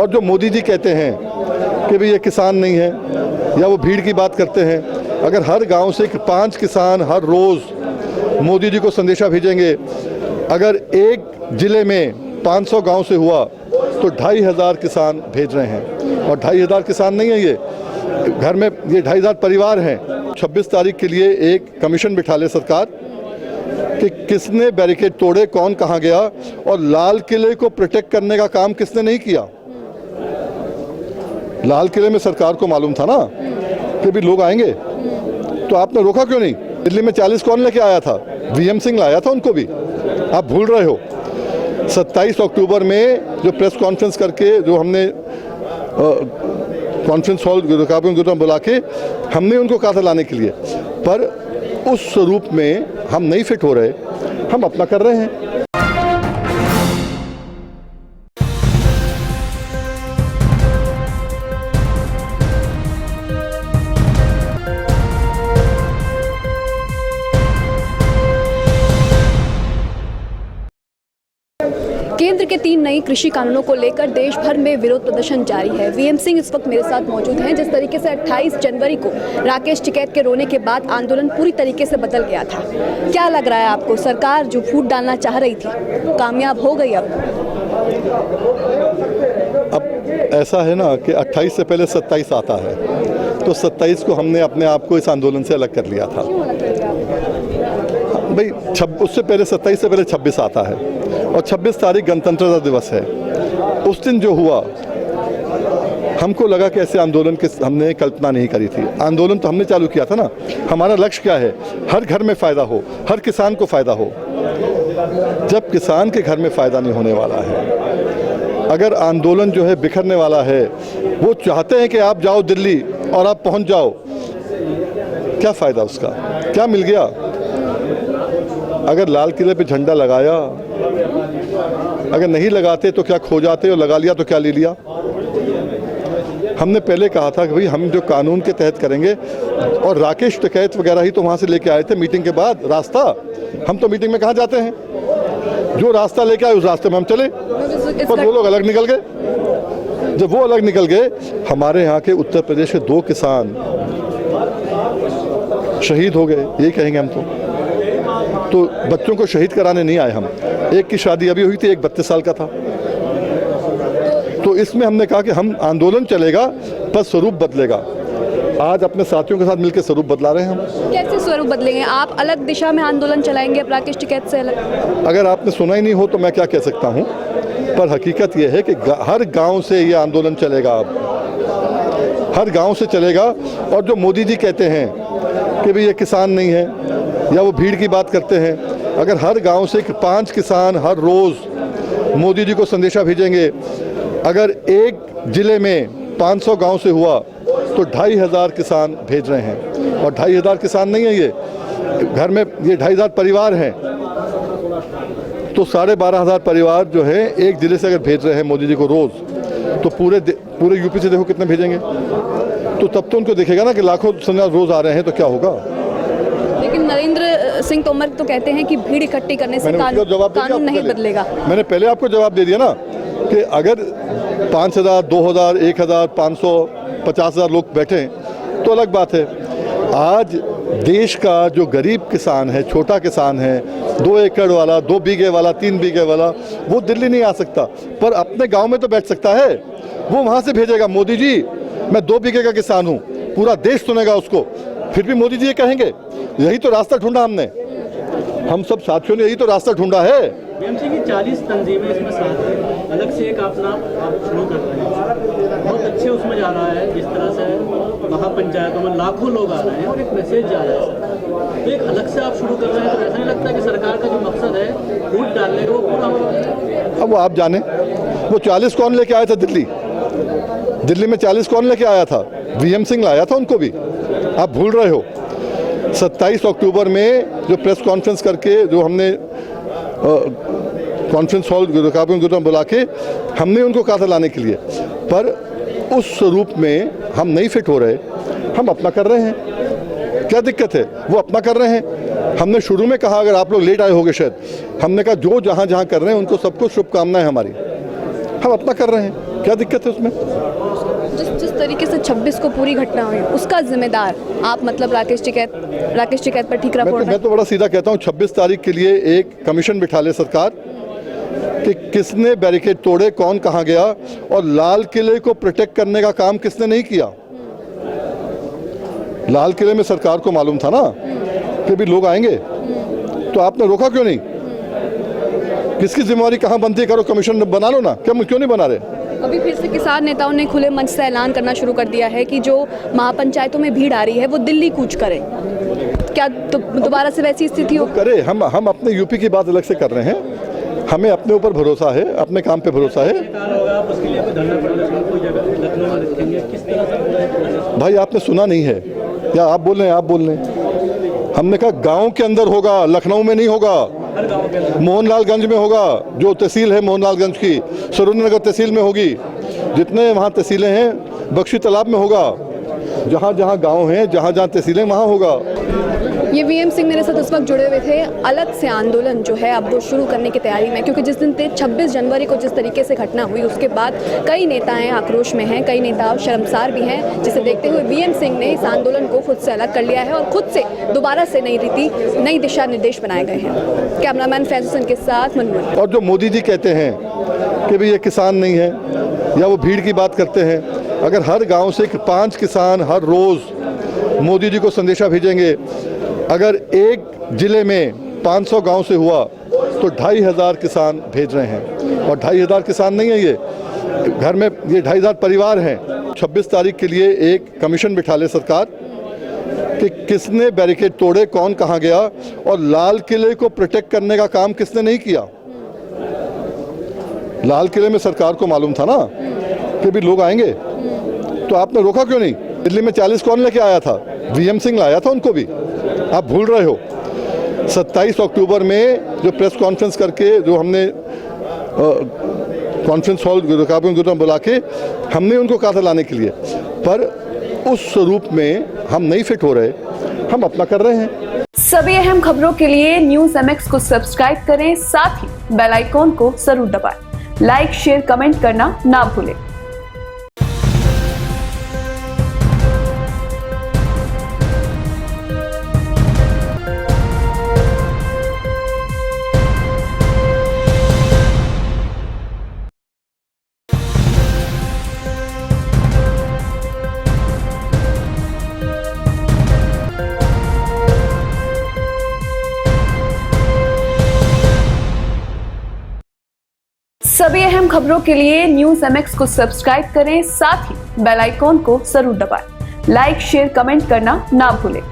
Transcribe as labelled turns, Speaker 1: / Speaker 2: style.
Speaker 1: और जो मोदी जी कहते हैं कि भाई ये किसान नहीं है या वो भीड़ की बात करते हैं, अगर हर गांव से 5 किसान हर रोज़ मोदी जी को संदेशा भेजेंगे, अगर एक ज़िले में 500 गांव से हुआ तो 2500 किसान भेज रहे हैं। और 2500 किसान नहीं है, ये घर में ये 2500 परिवार हैं। 26 तारीख के लिए एक कमीशन बिठा ले सरकार कि किसने बैरिकेड तोड़े, कौन कहाँ गया, और लाल किले को प्रोटेक्ट करने का काम किसने नहीं किया। लाल किले में सरकार को मालूम था ना कि भी लोग आएंगे, तो आपने रोका क्यों नहीं? दिल्ली में 40 कौन लेके आया था? वीएम सिंह लाया था उनको भी, आप भूल रहे हो। 27 अक्टूबर में जो प्रेस कॉन्फ्रेंस करके जो हमने कॉन्फ्रेंस हॉल बुला के हमने उनको कहा था लाने के लिए, पर उस स्वरूप में हम नहीं फिट हो रहे, हम अपना कर रहे हैं।
Speaker 2: केंद्र के 3 नई कृषि कानूनों को लेकर देश भर में विरोध प्रदर्शन जारी है। वीएम सिंह इस वक्त मेरे साथ मौजूद हैं। जिस तरीके से 28 जनवरी को राकेश टिकैत के रोने के बाद आंदोलन पूरी तरीके से बदल गया था, क्या लग रहा है आपको? सरकार जो फूट डालना चाह रही थी कामयाब हो गई?
Speaker 1: अब ऐसा है ना कि 28 से पहले 27 आता है, तो 27 को हमने अपने आप को इस आंदोलन से अलग कर लिया था भाई। उससे पहले 27 से पहले 26 आता है और 26 तारीख गणतंत्रता दिवस है। उस दिन जो हुआ, हमको लगा कि ऐसे आंदोलन की हमने कल्पना नहीं करी थी। आंदोलन तो हमने चालू किया था ना, हमारा लक्ष्य क्या है? हर घर में फ़ायदा हो, हर किसान को फ़ायदा हो। जब किसान के घर में फ़ायदा नहीं होने वाला है, अगर आंदोलन जो है बिखरने वाला है, वो चाहते हैं कि आप जाओ दिल्ली और आप पहुंच जाओ, क्या फ़ायदा उसका? क्या मिल गया? अगर लाल किले पे झंडा लगाया, अगर नहीं लगाते तो क्या खो जाते, और लगा लिया तो क्या ले लिया? हमने पहले कहा था कि भाई हम जो कानून के तहत करेंगे, और राकेश टिकैत वगैरह ही तो वहाँ से लेके आए थे मीटिंग के बाद रास्ता। हम तो मीटिंग में कहाँ जाते हैं? जो रास्ता लेके आए उस रास्ते में हम चले, पर वो लोग अलग निकल गए। जब वो अलग निकल गए, हमारे यहाँ के उत्तर प्रदेश के 2 किसान शहीद हो गए, यही कहेंगे हम तो बच्चों को शहीद कराने नहीं आए हम। एक की शादी अभी हुई थी, एक 32 साल का था। तो इसमें हमने कहा कि हम आंदोलन चलेगा पर स्वरूप बदलेगा। आज अपने साथियों के साथ मिलकर स्वरूप बदला रहे हैं हम।
Speaker 2: कैसे स्वरूप बदलेंगे? आप अलग दिशा में आंदोलन चलाएंगे राकेश टिकैत से अलग?
Speaker 1: अगर आपने सुना ही नहीं हो तो मैं क्या कह सकता हूँ, पर हकीकत यह है कि हर गाँव से ये आंदोलन चलेगा। अब हर गाँव से चलेगा। और जो मोदी जी कहते हैं कि भाई ये किसान नहीं है या वो भीड़ की बात करते हैं, अगर हर गांव से 5 किसान हर रोज़ मोदी जी को संदेशा भेजेंगे, अगर एक ज़िले में 500 गांव से हुआ तो 2500 किसान भेज रहे हैं। और 2500 किसान नहीं है, ये घर में ये 2500 परिवार हैं, तो 12,500 परिवार जो है एक ज़िले से अगर भेज रहे हैं मोदी जी को रोज़, तो पूरे यूपी से देखो कितने भेजेंगे। तो तब तो उनको दिखेगा ना कि लाखों संख्या रोज़ आ रहे हैं, तो क्या होगा?
Speaker 2: लेकिन नरेंद्र सिंह तोमर तो कहते हैं कि भीड़ इकट्ठी करने से कानून नहीं बदलेगा।
Speaker 1: मैंने पहले आपको जवाब दे दिया ना कि अगर 5,000, 2,000, 1,000, 500, 50,000 लोग बैठे तो अलग बात है। आज देश का जो गरीब किसान है, छोटा किसान है, 2 एकड़ वाला, 2 बीघे वाला, 3 बीघे वाला, वो दिल्ली नहीं आ सकता, पर अपने गाँव में तो बैठ सकता है। वो वहाँ से भेजेगा, मोदी जी मैं 2 बीघे का किसान हूँ, पूरा देश सुनेगा उसको। फिर भी मोदी जी ये कहेंगे। यही तो रास्ता ढूंढा हमने, हम सब साथियों ने यही तो रास्ता ढूंढा है।
Speaker 3: वीएम सिंह की 40 तंजीमें इसमें साथ हैं, अलग से एक अपना आप शुरू कर रहे हैं, बहुत अच्छे उसमें जा रहा है। जिस तरह से महापंचायतों में लाखों लोग आ रहे हैं और एक मैसेज जा रहा है, तो एक अलग से आप शुरू कर रहे हैं, तो ऐसा नहीं लगता कि सरकार का जो मकसद है फूट डालने का वो पूरा हो जाए?
Speaker 1: अब वो आप जाने, वो 40 कौन लेके आया था दिल्ली में 40 कौन लेके आया था? वीएम सिंह लाया था उनको भी, आप भूल रहे हो। 27 अक्टूबर में जो प्रेस कॉन्फ्रेंस करके जो हमने कॉन्फ्रेंस हॉल बुला के हमने उनको कहा था लाने के लिए, पर उस स्वरूप में हम नहीं फिट हो रहे, हम अपना कर रहे हैं। क्या दिक्कत है? वो अपना कर रहे हैं। हमने शुरू में कहा, अगर आप लोग लेट आए होंगे शायद, हमने कहा जो जहाँ जहाँ कर रहे हैं उनको सबको शुभकामनाएं हमारी। हम अपना कर रहे हैं, क्या दिक्कत है उसमें?
Speaker 2: जिस तरीके से 26 को पूरी घटना हुई उसका जिम्मेदार आप मतलब राकेश टिकैत पर ठीकरा फोड़ रहे
Speaker 1: मैं तो बड़ा सीधा कहता हूँ, 26 तारीख के लिए एक कमीशन बिठा ले सरकार कि किसने बैरिकेड तोड़े, कौन कहाँ गया, और लाल किले को प्रोटेक्ट करने का काम किसने नहीं किया। लाल किले में सरकार को मालूम था ना कि भी लोग आएंगे, तो आपने रोका क्यों नहीं? किसकी जिम्मेवारी कहाँ बनती है? करो, कमीशन बना लो ना, क्यों नहीं बना रहे?
Speaker 2: अभी फिर से किसान नेताओं ने खुले मंच से ऐलान करना शुरू कर दिया है कि जो महापंचायतों में भीड़ आ रही है वो दिल्ली कूच करे। क्या दोबारा से वैसी स्थिति हो?
Speaker 1: करे, हम अपने यूपी की बात अलग से कर रहे हैं, हमें अपने ऊपर भरोसा है, अपने काम पे भरोसा है। भाई आपने सुना नहीं है या आप बोल रहे हैं? हमने कहा गांव के अंदर होगा, लखनऊ में नहीं होगा, मोहनलालगंज में होगा। जो तहसील है मोहनलालगंज की, सुरेंद्रनगर तहसील में होगी, जितने वहाँ तहसीलें हैं बख्शी तालाब में होगा, जहाँ जहाँ गांव हैं, जहाँ जहाँ तहसीलें, वहाँ होगा।
Speaker 2: ये वीएम सिंह मेरे साथ उस वक्त जुड़े हुए थे। अलग से आंदोलन जो है अब वो शुरू करने की तैयारी में, क्योंकि जिस दिन 26 जनवरी को जिस तरीके से घटना हुई उसके बाद कई नेताएं आक्रोश में हैं, कई नेता शर्मसार भी हैं, जिसे देखते हुए वीएम सिंह ने इस आंदोलन को खुद से अलग कर लिया है और खुद से दोबारा से नई रीति, नई दिशा निर्देश बनाए गए हैं। कैमरामैन फैज हुसैन के साथ मनमोहन।
Speaker 1: और जो मोदी जी कहते हैं कि भाई ये किसान नहीं है, या वो भीड़ की बात करते हैं, अगर हर गाँव से 5 किसान हर रोज़ मोदी जी को संदेशा भेजेंगे, अगर एक जिले में 500 गांव से हुआ तो 2500 किसान भेज रहे हैं। और 2500 किसान नहीं है, ये घर में ये 2500 परिवार हैं। 26 तारीख के लिए एक कमीशन बिठा ले सरकार कि किसने बैरिकेड तोड़े, कौन कहाँ गया, और लाल किले को प्रोटेक्ट करने का काम किसने नहीं किया। लाल किले में सरकार को मालूम था ना कि भी लोग आएंगे, तो आपने रोका क्यों नहीं? दिल्ली में 40 कौन लेके आया था? वीएम सिंह लाया था उनको भी, आप भूल रहे हो। 27 अक्टूबर में जो प्रेस कॉन्फ्रेंस करके, जो हमने कॉन्फ्रेंस हॉल बुला के हमने उनको कहा था लाने के लिए, पर उस स्वरूप में हम नहीं फिट हो रहे, हम अपना कर रहे हैं।
Speaker 2: सभी अहम खबरों के लिए न्यूज़ MX को सब्सक्राइब करें, साथ ही बेल आइकॉन को जरूर दबाएं। लाइक, शेयर, कमेंट करना ना भूलें। सभी अहम खबरों के लिए न्यूज़ MX को सब्सक्राइब करें, साथ ही बेल आइकॉन को जरूर दबाएं। लाइक, शेयर, कमेंट करना ना भूलें।